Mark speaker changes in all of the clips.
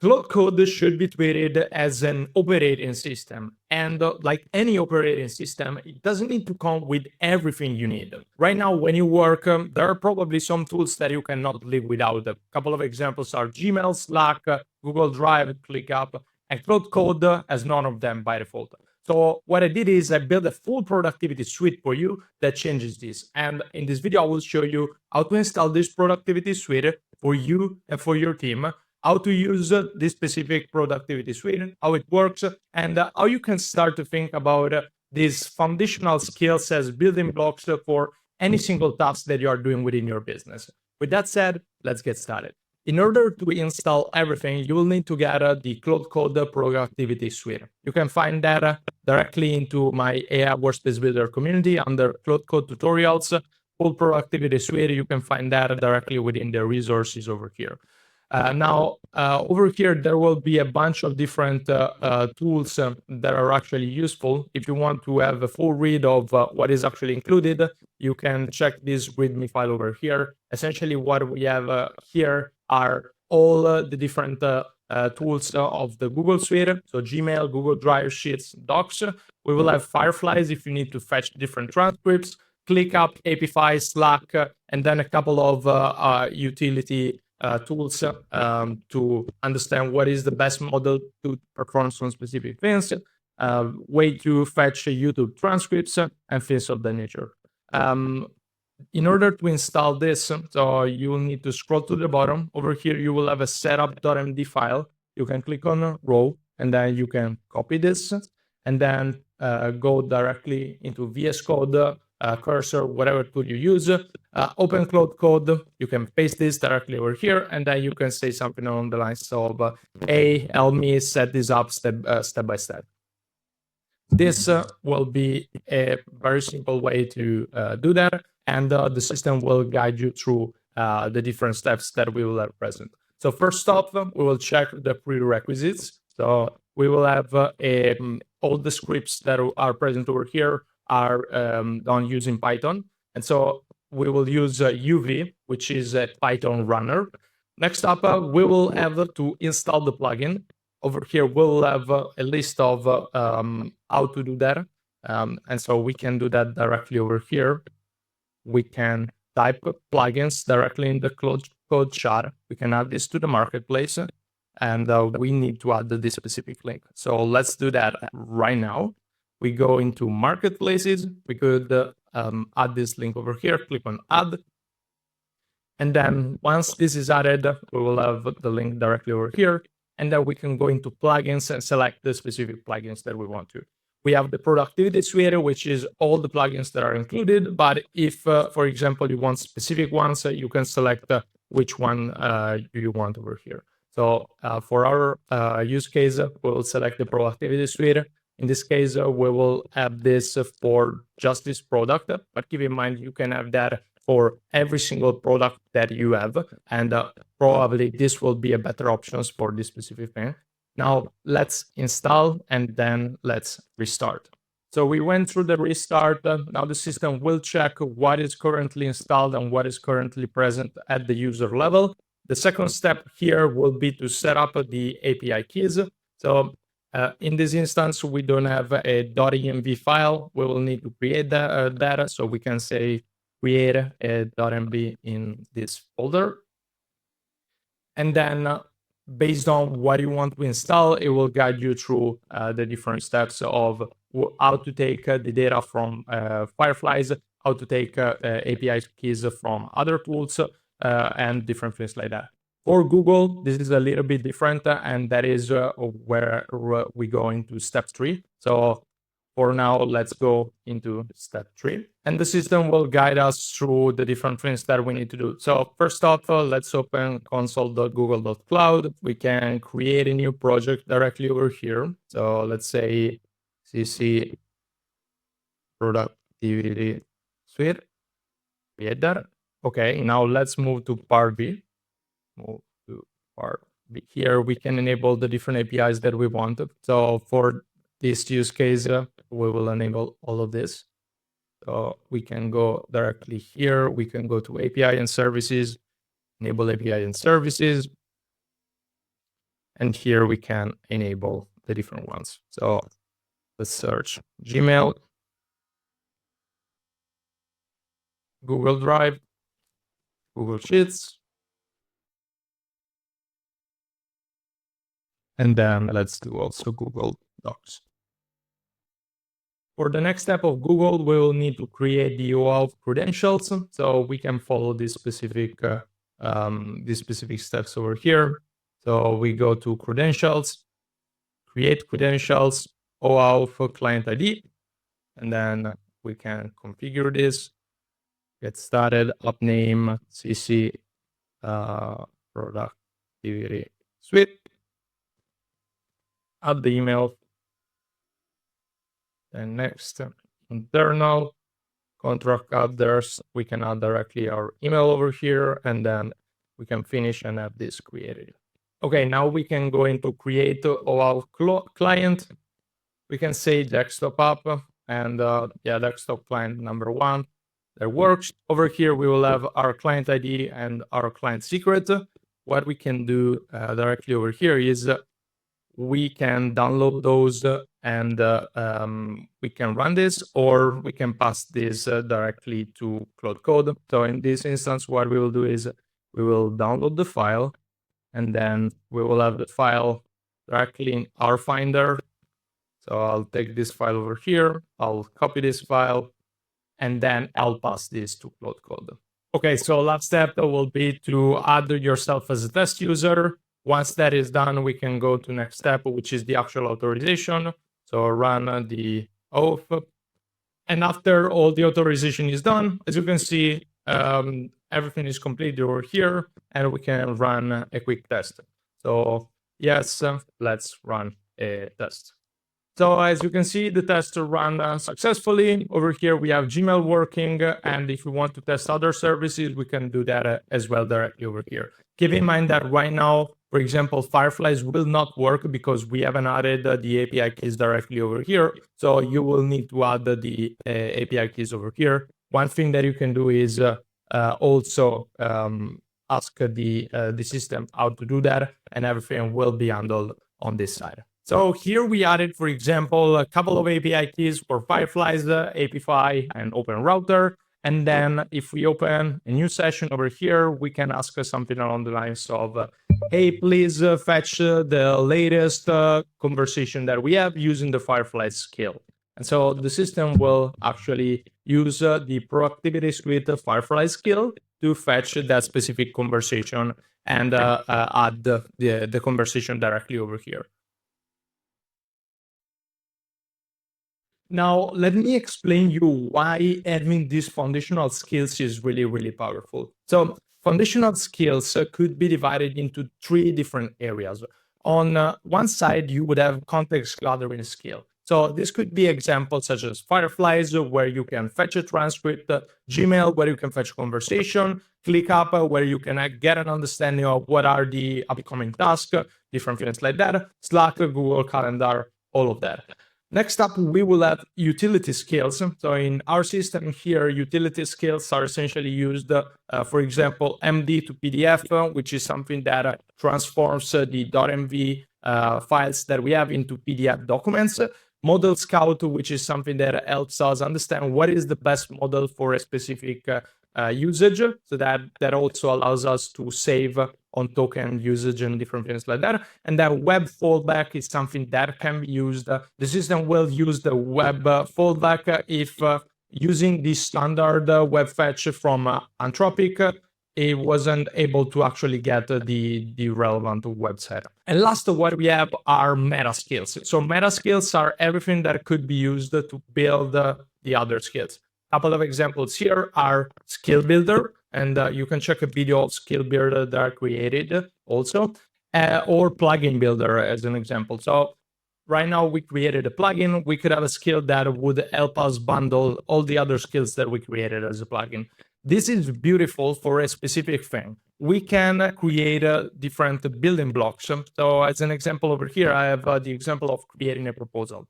Speaker 1: Claude Code should be treated as an operating system. And like any operating system, it doesn't need to come with everything you need. Right now, when you work, there are probably some tools that you cannot live without. A couple of examples are Gmail, Slack, Google Drive, ClickUp, and Claude Code has none of them by default. So what I did is I built a full productivity suite for you that changes this. And in this video, I will show you how to install this productivity suite for you and for your team, how to use this specific productivity suite, how it works, and how you can start to think about these foundational skills as building blocks for any single task that you are doing within your business. With that said, let's get started. In order to install everything, you will need to get the Claude Code Productivity Suite. You can find that directly into my AI Workspace Builder community under Claude Code Tutorials, Full Productivity Suite. You can find that directly within the resources over here. Over here, there will be a bunch of different tools that are actually useful. If you want to have a full read of what is actually included, you can check this README file over here. Essentially, what we have here are all the different tools of the Google Suite. So Gmail, Google Drive, Sheets, Docs. We will have Fireflies if you need to fetch different transcripts, ClickUp, API, Slack, and then a couple of utility tools to understand what is the best model to perform some specific things, way to fetch YouTube transcripts, and things of that nature. In order to install this, so you will need to scroll to the bottom. Over here, you will have a setup.md file. You can click on row, and then you can copy this, and then go directly into VS Code, cursor, whatever tool you use, open Claude Code. You can paste this directly over here, and then you can say something along the lines of, hey, help me set this up step by step. This will be a very simple way to do that, and the system will guide you through the different steps that we will have present. So first off, we will check the prerequisites. So we will have all the scripts that are present over here are done using Python. And so we will use UV, which is a Python runner. Next up, we will have to install the plugin. Over here, we'll have a list of how to do that. And so we can do that directly over here. We can type plugins directly in the Claude Code chat. We can add this to the marketplace, and we need to add this specific link. So let's do that right now. We go into marketplaces. We could add this link over here, click on add. And then once this is added, we will have the link directly over here. And then we can go into plugins and select the specific plugins that we want to. We have the productivity suite, which is all the plugins that are included. But if, for example, you want specific ones, you can select which one you want over here. So for our use case, we'll select the productivity suite. In this case, we will have this for just this product. But keep in mind, you can have that for every single product that you have. And probably this will be a better option for this specific thing. Now let's install and then let's restart. So we went through the restart. Now the system will check what is currently installed and what is currently present at the user level. The second step here will be to set up the API keys. So in this instance, we don't have a .env file. We will need to create that. So we can say create a .env in this folder. And then based on what you want to install, it will guide you through the different steps of how to take the data from Fireflies, how to take API keys from other tools, and different things like that. For Google, this is a little bit different, and that is where we go into step 3. So for now, let's go into step 3. And the system will guide us through the different things that we need to do. So first off, let's open console.google.cloud. We can create a new project directly over here. So let's say CC Productivity Suite. Create that. Okay, now let's move to part B. Move to part B. Here we can enable the different APIs that we want. So for this use case, we will enable all of this. So we can go directly here. We can go to API and services, enable API and services. And here we can enable the different ones. So let's search Gmail, Google Drive, Google Sheets, and then let's do also Google Docs. For the next step of Google, we will need to create the OAuth credentials, so we can follow these specific steps over here. So we go to credentials, create credentials, OAuth client ID, and then we can configure this. Get started, app name, CC, productivity suite, add the email, and next, internal contract address, we can add directly our email over here, and then we can finish and have this created. Okay, now we can go into create OAuth client. We can say desktop app, and desktop client number 1. That works. Over here, we will have our client ID and our client secret. What we can do directly over here is we can download those and we can run this, or we can pass this directly to Claude Code. So in this instance, what we will do is we will download the file, and then we will have the file directly in our Finder. So I'll take this file over here, I'll copy this file, and then I'll pass this to Claude Code. Okay, so last step will be to add yourself as a test user. Once that is done, we can go to next step, which is the actual authorization. So run the OAuth. And after all the authorization is done, as you can see, everything is completed over here, and we can run a quick test. So yes, let's run a test. So as you can see, the test ran successfully. Over here, we have Gmail working, and if we want to test other services, we can do that as well directly over here. Keep in mind that right now, for example, Fireflies will not work because we haven't added the API keys directly over here. So you will need to add the API keys over here. One thing that you can do is also ask the system how to do that, and everything will be handled on this side. So here we added, for example, a couple of API keys for Fireflies, API and Open Router. And then if we open a new session over here, we can ask something along the lines of, hey, please fetch the latest conversation that we have using the Fireflies skill. And so the system will actually use the Productivity Suite Fireflies skill to fetch that specific conversation and add the conversation directly over here. Now, let me explain you why having these foundational skills is really, really powerful. So foundational skills could be divided into 3 different areas. On one side, you would have context gathering skill. So this could be examples such as Fireflies, where you can fetch a transcript, Gmail, where you can fetch a conversation, ClickUp, where you can get an understanding of what are the upcoming tasks, different things like that, Slack, Google Calendar, all of that. Next up, we will have utility skills. So in our system here, utility skills are essentially used, for example, MD to PDF, which is something that transforms the .mv files that we have into PDF documents. Model Scout, which is something that helps us understand what is the best model for a specific usage. So that also allows us to save on token usage and different things like that. And then web fallback is something that can be used. The system will use the web fallback if using the standard web fetch from Anthropic, it wasn't able to actually get the relevant website. And last, what we have are meta skills. So meta skills are everything that could be used to build the other skills. A couple of examples here are Skill Builder, and you can check a video of Skill Builder that are created also, or Plugin Builder as an example. So right now we created a plugin. We could have a skill that would help us bundle all the other skills that we created as a plugin. This is beautiful for a specific thing. We can create different building blocks. So as an example over here, I have the example of creating a proposal.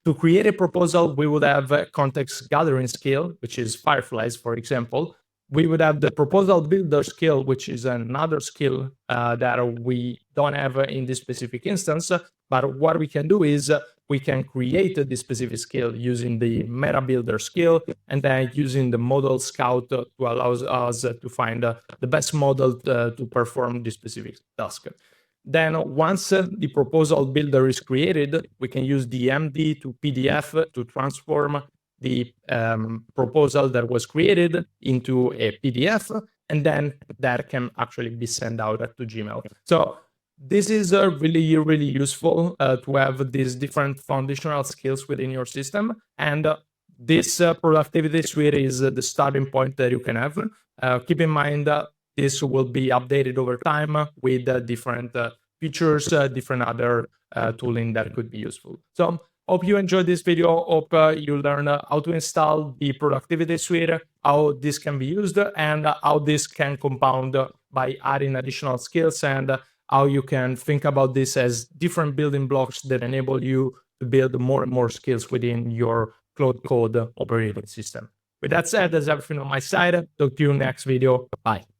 Speaker 1: To create a proposal, we would have a context gathering skill, which is Fireflies, for example. we would have the proposal builder skill, which is another skill that we don't have in this specific instance. But what we can do is we can create this specific skill using the meta builder skill, and then using the model scout to allow us to find the best model to perform this specific task. Then once the proposal builder is created, we can use the MD to PDF to transform the proposal that was created into a PDF, and then that can actually be sent out to Gmail. So this is really, really useful to have these different foundational skills within your system. And this productivity suite is the starting point that you can have. Keep in mind that this will be updated over time with different features, different other tooling that could be useful. So hope you enjoyed this video. Hope you learn how to install the productivity suite, how this can be used, and how this can compound by adding additional skills, and how you can think about this as different building blocks that enable you to build more and more skills within your Claude Code operating system. With that said, that's everything on my side. Talk to you next video. Bye.